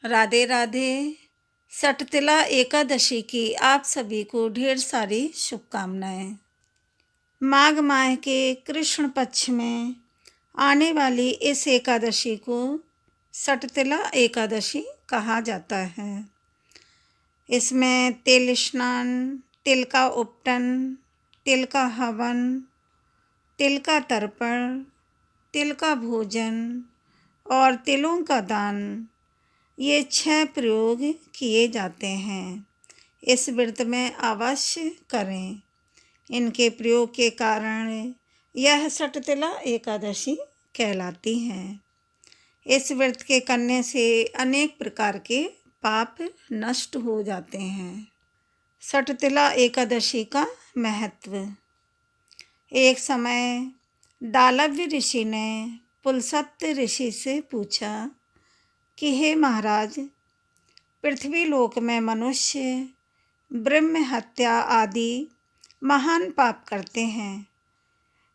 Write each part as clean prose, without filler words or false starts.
राधे राधे। सटतिला एकादशी की आप सभी को ढेर सारी शुभकामनाएं। माघ माह के कृष्ण पक्ष में आने वाली इस एकादशी को सटतिला एकादशी कहा जाता है। इसमें तिल स्नान, तिल का उपटन, तिल का हवन, तिल का तर्पण, तिल का भोजन और तिलों का दान, ये 6 प्रयोग किए जाते हैं। इस व्रत में अवश्य करें। इनके प्रयोग के कारण यह सटतिला एकादशी कहलाती है। इस व्रत के करने से अनेक प्रकार के पाप नष्ट हो जाते हैं। सटतिला एकादशी का महत्व। एक समय दालव्य ऋषि ने पुलस्त्य ऋषि से पूछा कि हे महाराज, पृथ्वी लोक में मनुष्य ब्रह्म हत्या आदि महान पाप करते हैं।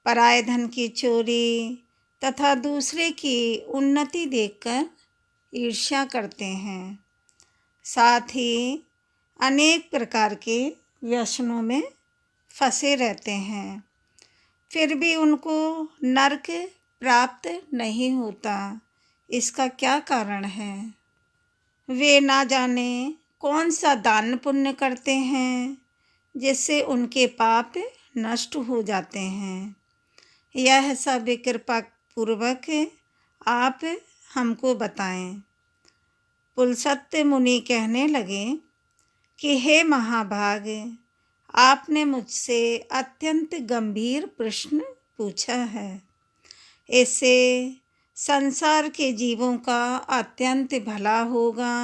पराये धन की चोरी तथा दूसरे की उन्नति देखकर ईर्ष्या करते हैं। साथ ही अनेक प्रकार के व्यसनों में फंसे रहते हैं, फिर भी उनको नरक प्राप्त नहीं होता। इसका क्या कारण है? वे ना जाने कौन सा दान पुण्य करते हैं जिससे उनके पाप नष्ट हो जाते हैं। यह सब कृपा पूर्वक आप हमको बताएं। पुलस्त्य मुनि कहने लगे कि हे महाभाग, आपने मुझसे अत्यंत गंभीर प्रश्न पूछा है। इससे संसार के जीवों का अत्यंत भला होगा।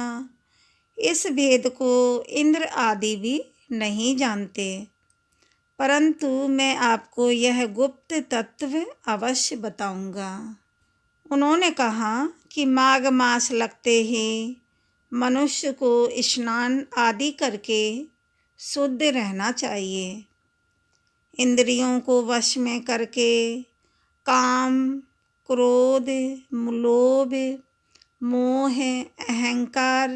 इस भेद को इंद्र आदि भी नहीं जानते, परंतु मैं आपको यह गुप्त तत्व अवश्य बताऊंगा। उन्होंने कहा कि माघ मास लगते ही मनुष्य को स्नान आदि करके शुद्ध रहना चाहिए। इंद्रियों को वश में करके काम, क्रोध, लोभ, मोह, अहंकार,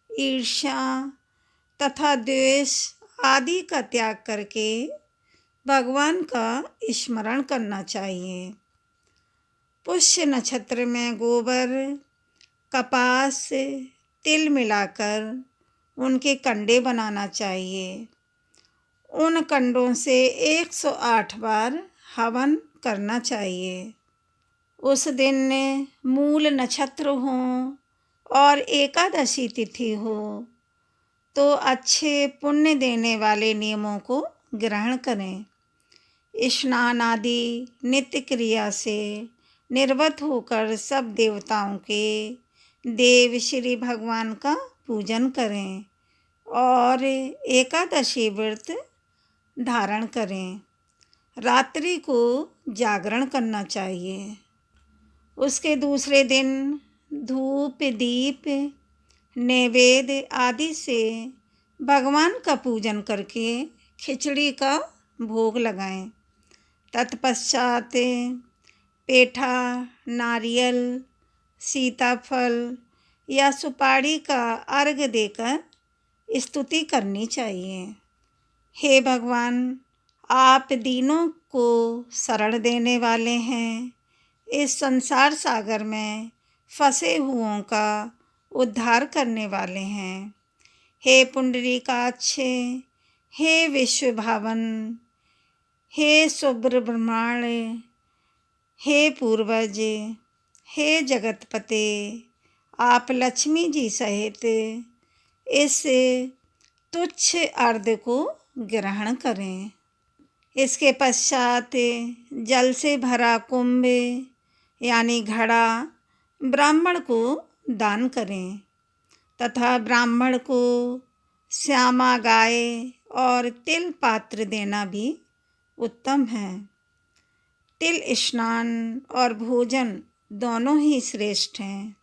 ईर्ष्या तथा द्वेष आदि का त्याग करके भगवान का स्मरण करना चाहिए। पुष्य नक्षत्र में गोबर, कपास, तिल मिलाकर उनके कंडे बनाना चाहिए। उन कंडों से 108 बार हवन करना चाहिए। उस दिन मूल नक्षत्र हो और एकादशी तिथि हो तो अच्छे पुण्य देने वाले नियमों को ग्रहण करें। स्नान आदि नित्य क्रिया से निर्वत होकर सब देवताओं के देव श्री भगवान का पूजन करें और एकादशी व्रत धारण करें। रात्रि को जागरण करना चाहिए। उसके दूसरे दिन धूप, दीप, नैवेद्य आदि से भगवान का पूजन करके खिचड़ी का भोग लगाएं। तत्पश्चात पेठा, नारियल, सीताफल या सुपारी का अर्घ देकर स्तुति करनी चाहिए। हे भगवान, आप दीनों को शरण देने वाले हैं। इस संसार सागर में फंसे हुओं का उद्धार करने वाले हैं। हे पुंडरीकाक्ष, हे विश्वभावन, हे सुब्रह्मण्य, हे पूर्वज, हे जगतपते, आप लक्ष्मी जी सहित इस तुच्छ अर्घ को ग्रहण करें। इसके पश्चात जल से भरा कुंभ यानी घड़ा ब्राह्मण को दान करें तथा ब्राह्मण को श्यामा गाय और तिल पात्र देना भी उत्तम है। तिल स्नान और भोजन दोनों ही श्रेष्ठ हैं।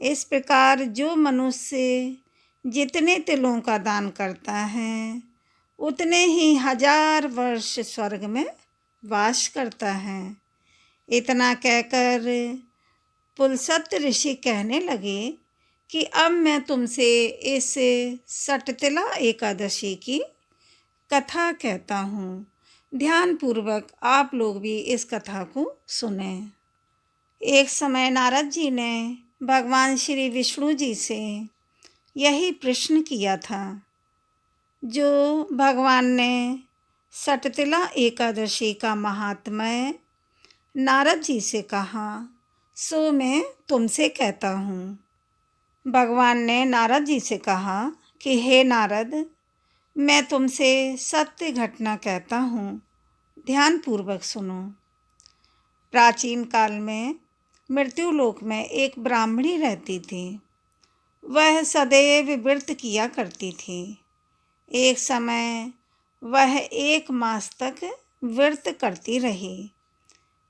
इस प्रकार जो मनुष्य जितने तिलों का दान करता है उतने ही 1000 वर्ष स्वर्ग में वास करता है। इतना कहकर पुलस्त्य ऋषि कहने लगे कि अब मैं तुमसे इस सटतिला एकादशी की कथा कहता हूँ। ध्यानपूर्वक आप लोग भी इस कथा को सुने। एक समय नारद जी ने भगवान श्री विष्णु जी से यही प्रश्न किया था जो भगवान ने सटतिला एकादशी का महात्म्य नारद जी से कहा, सो मैं तुमसे कहता हूँ। भगवान ने नारद जी से कहा कि हे नारद, मैं तुमसे सत्य घटना कहता हूँ, ध्यानपूर्वक सुनो। प्राचीन काल में मृत्युलोक में एक ब्राह्मणी रहती थी। वह सदैव व्रत किया करती थी। एक समय वह 1 मास तक व्रत करती रही।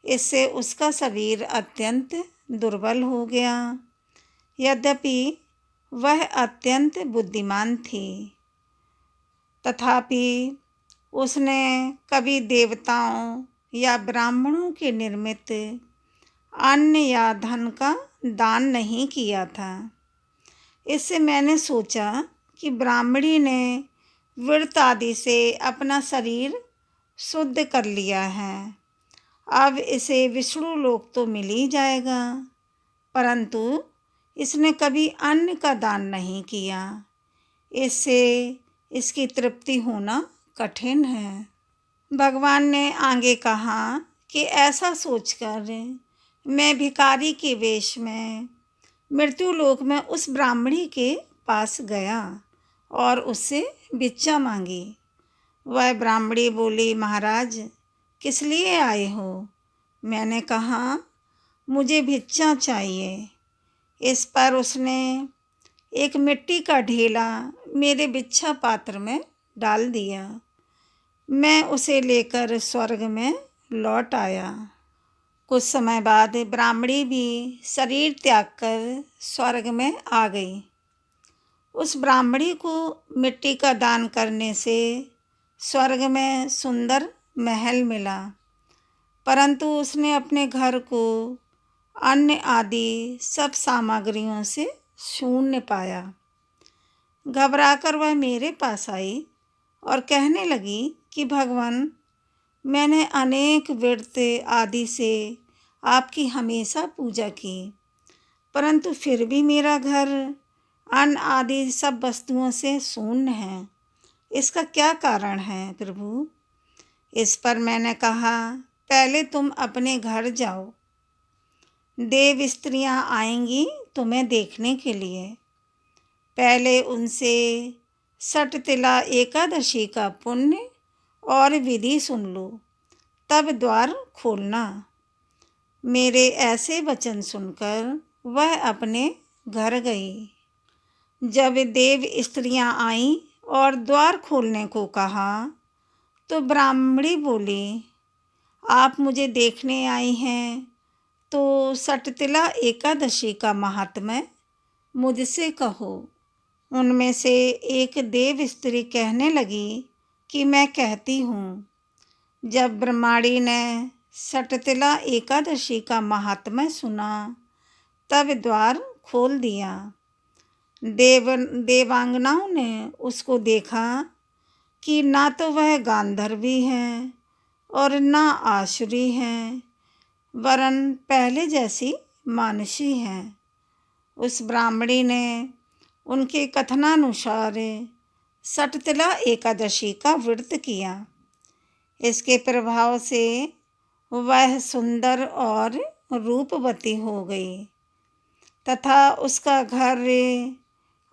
इससे उसका शरीर अत्यंत दुर्बल हो गया। यद्यपि वह अत्यंत बुद्धिमान थी, तथापि उसने कभी देवताओं या ब्राह्मणों के निर्मित अन्न या धन का दान नहीं किया था। इससे मैंने सोचा कि ब्राह्मणी ने व्रत आदि से अपना शरीर शुद्ध कर लिया है, अब इसे विष्णु लोक तो मिल ही जाएगा, परंतु इसने कभी अन्न का दान नहीं किया। इससे इसकी तृप्ति होना कठिन है। भगवान ने आगे कहा कि ऐसा सोचकर मैं भिखारी के वेश में मृत्युलोक में उस ब्राह्मणी के पास गया और उससे भिक्षा मांगी। वह ब्राह्मणी बोली, महाराज, किस लिए आए हो? मैंने कहा, मुझे भिक्षा चाहिए। इस पर उसने एक मिट्टी का ढेला मेरे भिक्षा पात्र में डाल दिया। मैं उसे लेकर स्वर्ग में लौट आया। कुछ समय बाद ब्राह्मणी भी शरीर त्याग कर स्वर्ग में आ गई। उस ब्राह्मणी को मिट्टी का दान करने से स्वर्ग में सुंदर महल मिला, परंतु उसने अपने घर को अन्न आदि सब सामग्रियों से शून्य पाया। घबराकर वह मेरे पास आई और कहने लगी कि भगवान, मैंने अनेक व्रत आदि से आपकी हमेशा पूजा की, परंतु फिर भी मेरा घर अन्न आदि सब वस्तुओं से शून्य है। इसका क्या कारण है प्रभु? इस पर मैंने कहा, पहले तुम अपने घर जाओ, देव स्त्रियां आएंगी तुम्हें देखने के लिए। पहले उनसे सटतिला एकादशी का पुण्य और विधि सुन लो, तब द्वार खोलना। मेरे ऐसे वचन सुनकर वह अपने घर गई। जब देव स्त्रियां आईं और द्वार खोलने को कहा तो ब्राह्मणी बोली, आप मुझे देखने आई हैं तो सटतिला एकादशी का महात्म्य मुझसे कहो। उनमें से एक देव स्त्री कहने लगी कि मैं कहती हूँ। जब ब्रह्माणी ने सटतिला एकादशी का महात्म्य सुना तब द्वार खोल दिया। देवांगनाओं ने उसको देखा कि ना तो वह गांधर्वी है और ना आसुरी है, वरन पहले जैसी मानुषी है। उस ब्राह्मणी ने उनके कथनानुसार सटतिला एकादशी का व्रत किया। इसके प्रभाव से वह सुंदर और रूपवती हो गई तथा उसका घर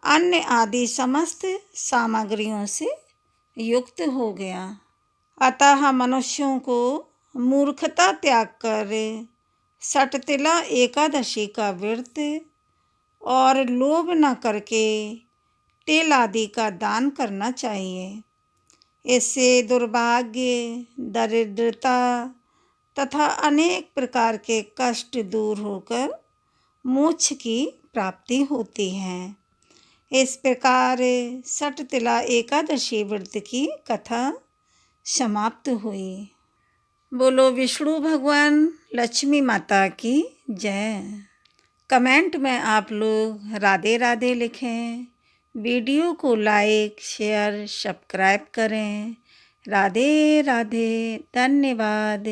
अन्य आदि समस्त सामग्रियों से युक्त हो गया। अतः मनुष्यों को मूर्खता त्याग कर सटतिला एकादशी का व्रत और लोभ न करके तेल आदि का दान करना चाहिए। इससे दुर्भाग्य, दरिद्रता तथा अनेक प्रकार के कष्ट दूर होकर मोक्ष की प्राप्ति होती है। इस प्रकार सटतिला एकादशी व्रत की कथा समाप्त हुई। बोलो विष्णु भगवान लक्ष्मी माता की जय। कमेंट में आप लोग राधे राधे लिखें। वीडियो को लाइक शेयर सब्सक्राइब करें। राधे राधे। धन्यवाद।